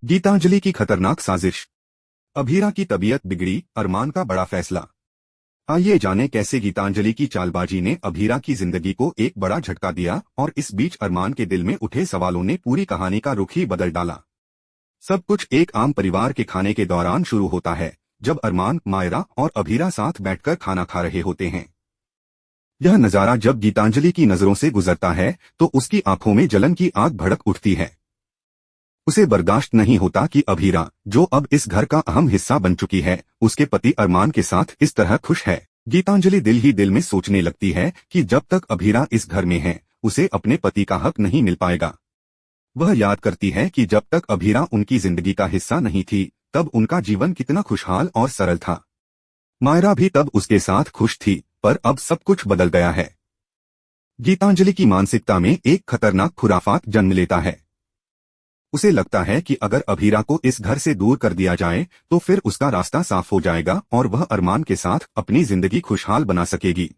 गीतांजलि की खतरनाक साजिश। अभीरा की तबीयत बिगड़ी, अरमान का बड़ा फैसला। आइए जानें कैसे गीतांजलि की चालबाजी ने अभीरा की जिंदगी को एक बड़ा झटका दिया और इस बीच अरमान के दिल में उठे सवालों ने पूरी कहानी का रुख ही बदल डाला। सब कुछ एक आम परिवार के खाने के दौरान शुरू होता है, जब अरमान, मायरा और अभीरा साथ बैठकर खाना खा रहे होते हैं। यह नजारा जब गीतांजलि की नजरों से गुजरता है तो उसकी आंखों में जलन की आग भड़क उठती है। उसे बर्दाश्त नहीं होता कि अभीरा, जो अब इस घर का अहम हिस्सा बन चुकी है, उसके पति अरमान के साथ इस तरह खुश है। गीतांजलि दिल ही दिल में सोचने लगती है कि जब तक अभीरा इस घर में है, उसे अपने पति का हक नहीं मिल पाएगा। वह याद करती है कि जब तक अभीरा उनकी जिंदगी का हिस्सा नहीं थी, तब उनका जीवन कितना खुशहाल और सरल था। मायरा भी तब उसके साथ खुश थी, पर अब सब कुछ बदल गया है। गीतांजलि की मानसिकता में एक खतरनाक खुराफात जन्म लेता है। उसे लगता है कि अगर अभीरा को इस घर से दूर कर दिया जाए तो फिर उसका रास्ता साफ हो जाएगा और वह अरमान के साथ अपनी जिंदगी खुशहाल बना सकेगी।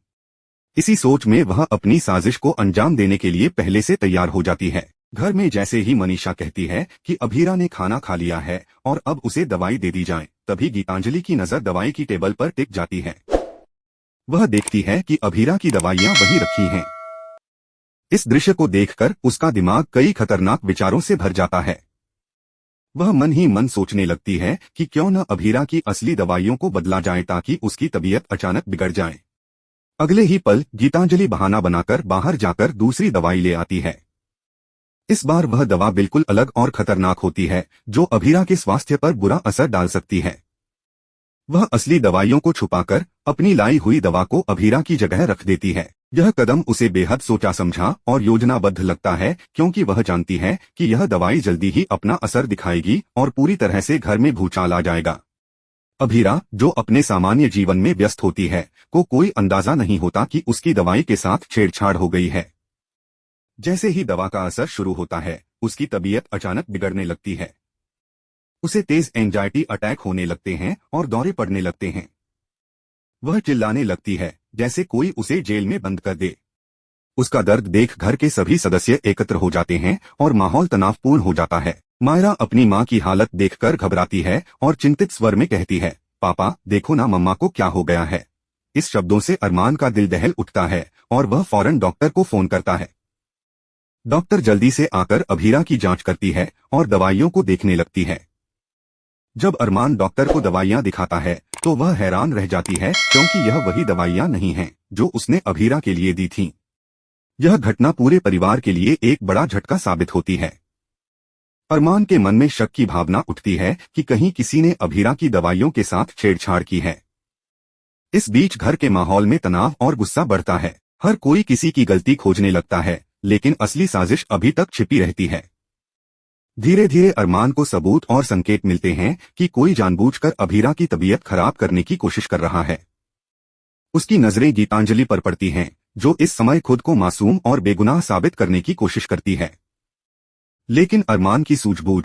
इसी सोच में वह अपनी साजिश को अंजाम देने के लिए पहले से तैयार हो जाती है। घर में जैसे ही मनीषा कहती है कि अभीरा ने खाना खा लिया है और अब उसे दवाई दे दी जाए, तभी गीतांजलि की नजर दवाई की टेबल पर टिक जाती है। वह देखती है कि अभीरा की दवाइयां वहीं रखी हैं। इस दृश्य को देखकर उसका दिमाग कई खतरनाक विचारों से भर जाता है। वह मन ही मन सोचने लगती है कि क्यों न अभीरा की असली दवाइयों को बदला जाए ताकि उसकी तबीयत अचानक बिगड़ जाए। अगले ही पल गीतांजलि बहाना बनाकर बाहर जाकर दूसरी दवाई ले आती है। इस बार वह दवा बिल्कुल अलग और खतरनाक होती है, जो अभीरा के स्वास्थ्य पर बुरा असर डाल सकती है। वह असली दवाइयों को छुपाकर अपनी लाई हुई दवा को अभीरा की जगह रख देती है। यह कदम उसे बेहद सोचा समझा और योजनाबद्ध लगता है, क्योंकि वह जानती है कि यह दवाई जल्दी ही अपना असर दिखाएगी और पूरी तरह से घर में भूचाल आ जाएगा। अभीरा, जो अपने सामान्य जीवन में व्यस्त होती है, को कोई अंदाजा नहीं होता कि उसकी दवाई के साथ छेड़छाड़ हो गई है। जैसे ही दवा का असर शुरू होता है, उसकी तबीयत अचानक बिगड़ने लगती है। उसे तेज एंजाइटी अटैक होने लगते हैं और दौरे पड़ने लगते हैं। वह चिल्लाने लगती है जैसे कोई उसे जेल में बंद कर दे। उसका दर्द देख घर के सभी सदस्य एकत्र हो जाते हैं और माहौल तनावपूर्ण हो जाता है। मायरा अपनी मां की हालत देखकर घबराती है और चिंतित स्वर में कहती है, पापा देखो ना, मम्मा को क्या हो गया है। इस शब्दों से अरमान का दिल दहल उठता है और वह फौरन डॉक्टर को फोन करता है। डॉक्टर जल्दी से आकर अभीरा की जांच करती है और दवाइयों को देखने लगती है। जब अरमान डॉक्टर को दवाइयां दिखाता है तो वह हैरान रह जाती है, क्योंकि यह वही दवाइयां नहीं हैं जो उसने अभीरा के लिए दी थीं। यह घटना पूरे परिवार के लिए एक बड़ा झटका साबित होती है। अरमान के मन में शक की भावना उठती है कि कहीं किसी ने अभीरा की दवाइयों के साथ छेड़छाड़ की है। इस बीच घर के माहौल में तनाव और गुस्सा बढ़ता है। हर कोई किसी की गलती खोजने लगता है, लेकिन असली साजिश अभी तक छिपी रहती है। धीरे धीरे अरमान को सबूत और संकेत मिलते हैं कि कोई जानबूझकर अभीरा की तबीयत खराब करने की कोशिश कर रहा है। उसकी नजरें गीतांजलि पर पड़ती हैं, जो इस समय खुद को मासूम और बेगुनाह साबित करने की कोशिश करती है। लेकिन अरमान की सूझबूझ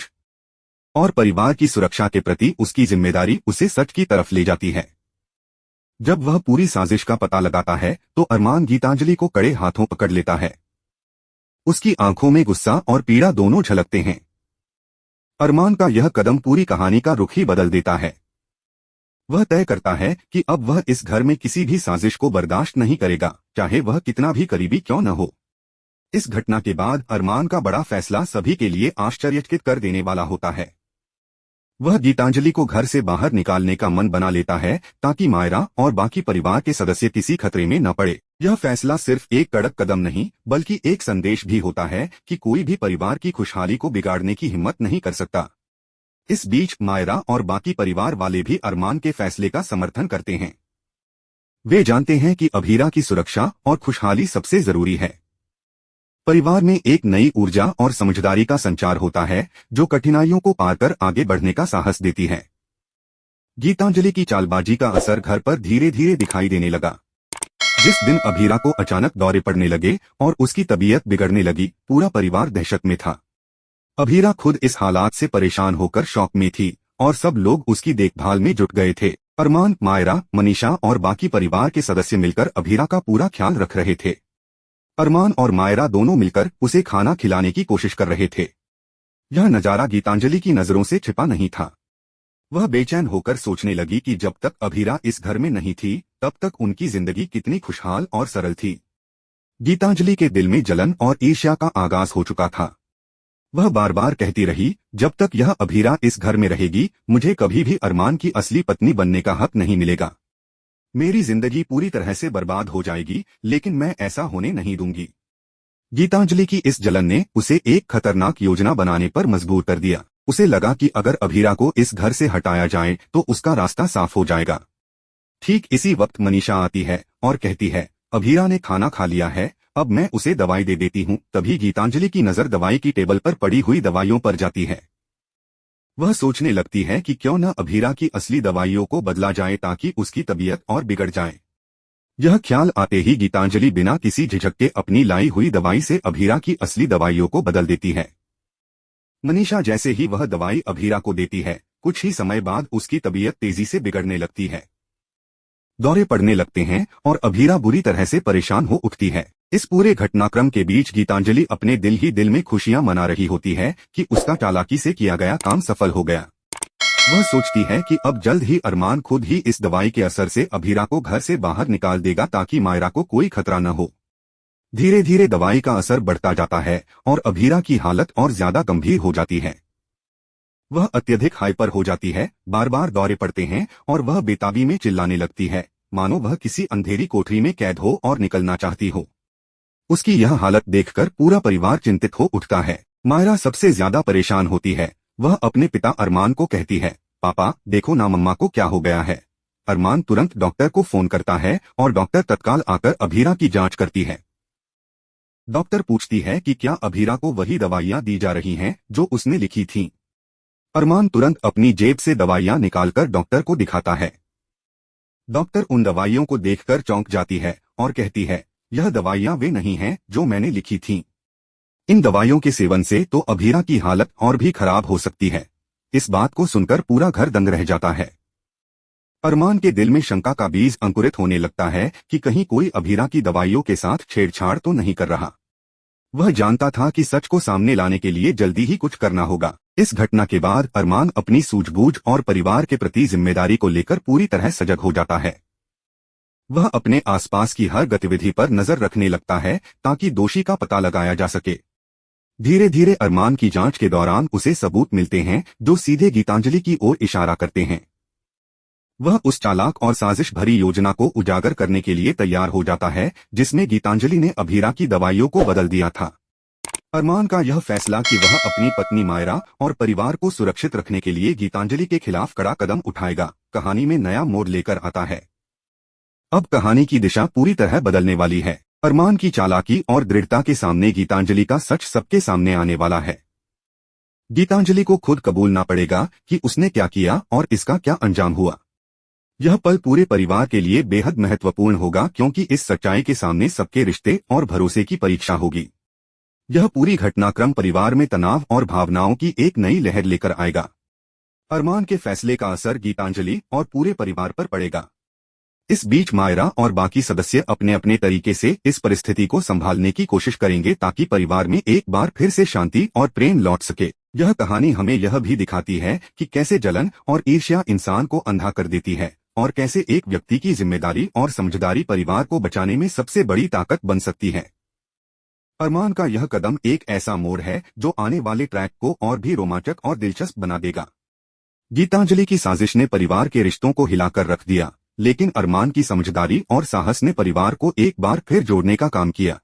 और परिवार की सुरक्षा के प्रति उसकी जिम्मेदारी उसे सच की तरफ ले जाती है। जब वह पूरी साजिश का पता लगाता है तो अरमान गीतांजलि को कड़े हाथों पकड़ लेता है। उसकी आंखों में गुस्सा और पीड़ा दोनों झलकते हैं। अरमान का यह कदम पूरी कहानी का रुख ही बदल देता है। वह तय करता है कि अब वह इस घर में किसी भी साजिश को बर्दाश्त नहीं करेगा, चाहे वह कितना भी करीबी क्यों न हो। इस घटना के बाद अरमान का बड़ा फैसला सभी के लिए आश्चर्यचकित कर देने वाला होता है। वह गीतांजलि को घर से बाहर निकालने का मन बना लेता है ताकि मायरा और बाकी परिवार के सदस्य किसी खतरे में न पड़े। यह फैसला सिर्फ एक कड़क कदम नहीं, बल्कि एक संदेश भी होता है कि कोई भी परिवार की खुशहाली को बिगाड़ने की हिम्मत नहीं कर सकता। इस बीच मायरा और बाकी परिवार वाले भी अरमान के फैसले का समर्थन करते हैं। वे जानते हैं कि अभीरा की सुरक्षा और खुशहाली सबसे जरूरी है। परिवार में एक नई ऊर्जा और समझदारी का संचार होता है, जो कठिनाइयों को पार कर आगे बढ़ने का साहस देती है। गीतांजलि की चालबाजी का असर घर पर धीरे धीरे दिखाई देने लगा। जिस दिन अभीरा को अचानक दौरे पड़ने लगे और उसकी तबीयत बिगड़ने लगी, पूरा परिवार दहशत में था। अभीरा खुद इस हालात से परेशान होकर शॉक में थी और सब लोग उसकी देखभाल में जुट गए थे। अरमान, मायरा, मनीषा और बाकी परिवार के सदस्य मिलकर अभीरा का पूरा ख्याल रख रहे थे। अरमान और मायरा दोनों मिलकर उसे खाना खिलाने की कोशिश कर रहे थे। यह नजारा गीतांजलि की नजरों से छिपा नहीं था। वह बेचैन होकर सोचने लगी कि जब तक अभीरा इस घर में नहीं थी तब तक उनकी जिंदगी कितनी खुशहाल और सरल थी। गीतांजलि के दिल में जलन और ईर्ष्या का आगाज हो चुका था। वह बार बार कहती रही, जब तक यह अभीरा इस घर में रहेगी मुझे कभी भी अरमान की असली पत्नी बनने का हक नहीं मिलेगा। मेरी जिंदगी पूरी तरह से बर्बाद हो जाएगी, लेकिन मैं ऐसा होने नहीं दूंगी। गीतांजलि की इस जलन ने उसे एक खतरनाक योजना बनाने पर मजबूर कर दिया। उसे लगा कि अगर अभीरा को इस घर से हटाया जाए तो उसका रास्ता साफ हो जाएगा। ठीक इसी वक्त मनीषा आती है और कहती है, अभीरा ने खाना खा लिया है, अब मैं उसे दवाई दे देती हूँ। तभी गीतांजलि की नजर दवाई की टेबल पर पड़ी हुई दवाइयों पर जाती है। वह सोचने लगती है कि क्यों न अभीरा की असली दवाइयों को बदला जाए ताकि उसकी तबीयत और बिगड़ जाए। यह ख्याल आते ही गीतांजलि बिना किसी झिझक के अपनी लाई हुई दवाई से अभीरा की असली दवाइयों को बदल देती है। मनीषा जैसे ही वह दवाई अभीरा को देती है, कुछ ही समय बाद उसकी तबीयत तेजी से बिगड़ने लगती है। दौरे पड़ने लगते हैं और अभीरा बुरी तरह से परेशान हो उठती है। इस पूरे घटनाक्रम के बीच गीतांजलि अपने दिल ही दिल में खुशियां मना रही होती है कि उसका चालाकी से किया गया काम सफल हो गया। वह सोचती है कि अब जल्द ही अरमान खुद ही इस दवाई के असर से अभीरा को घर से बाहर निकाल देगा ताकि मायरा को कोई खतरा न हो। धीरे धीरे दवाई का असर बढ़ता जाता है और अभीरा की हालत और ज्यादा गंभीर हो जाती है। वह अत्यधिक हाइपर हो जाती है, बार बार दौरे पड़ते हैं और वह बेताबी में चिल्लाने लगती है, मानो वह किसी अंधेरी कोठरी में कैद हो और निकलना चाहती हो। उसकी यह हालत देखकर पूरा परिवार चिंतित हो उठता है। मायरा सबसे ज्यादा परेशान होती है। वह अपने पिता अरमान को कहती है, पापा देखो ना मम्मा को क्या हो गया है। अरमान तुरंत डॉक्टर को फोन करता है और डॉक्टर तत्काल आकर अभीरा की जांच करती है। डॉक्टर पूछती है कि क्या अभीरा को वही दवाइयां दी जा रही हैं जो उसने लिखी थीं। अरमान तुरंत अपनी जेब से दवाइयां निकालकर डॉक्टर को दिखाता है। डॉक्टर उन दवाइयों को देखकर चौंक जाती है और कहती है, यह दवाइयां वे नहीं हैं जो मैंने लिखी थीं। इन दवाइयों के सेवन से तो अभीरा की हालत और भी खराब हो सकती है। इस बात को सुनकर पूरा घर दंग रह जाता है। अरमान के दिल में शंका का बीज अंकुरित होने लगता है कि कहीं कोई अभीरा की दवाइयों के साथ छेड़छाड़ तो नहीं कर रहा। वह जानता था कि सच को सामने लाने के लिए जल्दी ही कुछ करना होगा। इस घटना के बाद अरमान अपनी सूझबूझ और परिवार के प्रति जिम्मेदारी को लेकर पूरी तरह सजग हो जाता है। वह अपने आसपास की हर गतिविधि पर नजर रखने लगता है ताकि दोषी का पता लगाया जा सके। धीरे धीरे अरमान की जांच के दौरान उसे सबूत मिलते हैं जो सीधे गीतांजलि की ओर इशारा करते हैं। वह उस चालाक और साजिश भरी योजना को उजागर करने के लिए तैयार हो जाता है जिसमें गीतांजलि ने अभीरा की दवाइयों को बदल दिया था। अरमान का यह फैसला कि वह अपनी पत्नी मायरा और परिवार को सुरक्षित रखने के लिए गीतांजलि के खिलाफ कड़ा कदम उठाएगा, कहानी में नया मोड़ लेकर आता है। अब कहानी की दिशा पूरी तरह बदलने वाली है। अरमान की चालाकी और दृढ़ता के सामने गीतांजलि का सच सबके सामने आने वाला है। गीतांजलि को खुद कबूलना पड़ेगा कि उसने क्या किया और इसका क्या अंजाम हुआ। यह पल पूरे परिवार के लिए बेहद महत्वपूर्ण होगा क्योंकि इस सच्चाई के सामने सबके रिश्ते और भरोसे की परीक्षा होगी। यह पूरी घटनाक्रम परिवार में तनाव और भावनाओं की एक नई लहर लेकर आएगा। अरमान के फैसले का असर गीतांजलि और पूरे परिवार पर पड़ेगा। इस बीच मायरा और बाकी सदस्य अपने अपने तरीके से इस परिस्थिति को संभालने की कोशिश करेंगे ताकि परिवार में एक बार फिर से शांति और प्रेम लौट सके। यह कहानी हमें यह भी दिखाती है कि कैसे जलन और ईर्ष्या इंसान को अंधा कर देती है और कैसे एक व्यक्ति की जिम्मेदारी और समझदारी परिवार को बचाने में सबसे बड़ी ताकत बन सकती है। अरमान का यह कदम एक ऐसा मोड़ है जो आने वाले ट्रैक को और भी रोमांचक और दिलचस्प बना देगा। गीतांजलि की साजिश ने परिवार के रिश्तों को हिलाकर रख दिया, लेकिन अरमान की समझदारी और साहस ने परिवार को एक बार फिर जोड़ने का काम किया।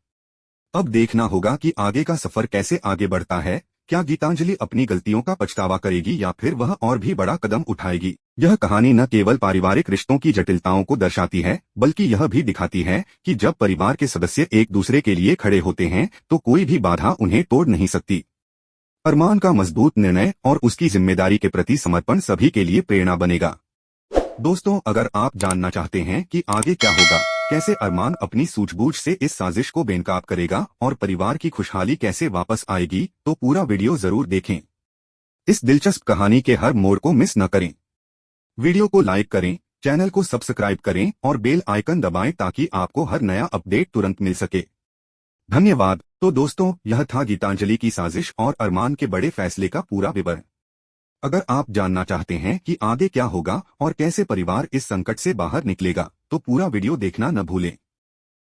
अब देखना होगा कि आगे का सफर कैसे आगे बढ़ता है। क्या गीतांजलि अपनी गलतियों का पछतावा करेगी या फिर वह और भी बड़ा कदम उठाएगी। यह कहानी न केवल पारिवारिक रिश्तों की जटिलताओं को दर्शाती है बल्कि यह भी दिखाती है कि जब परिवार के सदस्य एक दूसरे के लिए खड़े होते हैं तो कोई भी बाधा उन्हें तोड़ नहीं सकती। अरमान का मजबूत निर्णय और उसकी जिम्मेदारी के प्रति समर्पण सभी के लिए प्रेरणा बनेगा। दोस्तों, अगर आप जानना चाहते हैं कि आगे क्या होगा, कैसे अरमान अपनी सूझबूझ से इस साजिश को बेनकाब करेगा और परिवार की खुशहाली कैसे वापस आएगी, तो पूरा वीडियो जरूर देखें। इस दिलचस्प कहानी के हर मोड़ को मिस न करें। वीडियो को लाइक करें, चैनल को सब्सक्राइब करें और बेल आइकन दबाएं ताकि आपको हर नया अपडेट तुरंत मिल सके। धन्यवाद। तो दोस्तों, यह था गीतांजलि की साजिश और अरमान के बड़े फैसले का पूरा विवरण। अगर आप जानना चाहते हैं कि आगे क्या होगा और कैसे परिवार इस संकट से बाहर निकलेगा, तो पूरा वीडियो देखना न भूलें।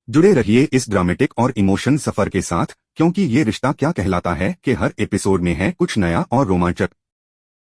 जुड़े रहिए इस ड्रामेटिक और इमोशन सफर के साथ, क्योंकि ये रिश्ता क्या कहलाता है कि हर एपिसोड में है कुछ नया और रोमांचक।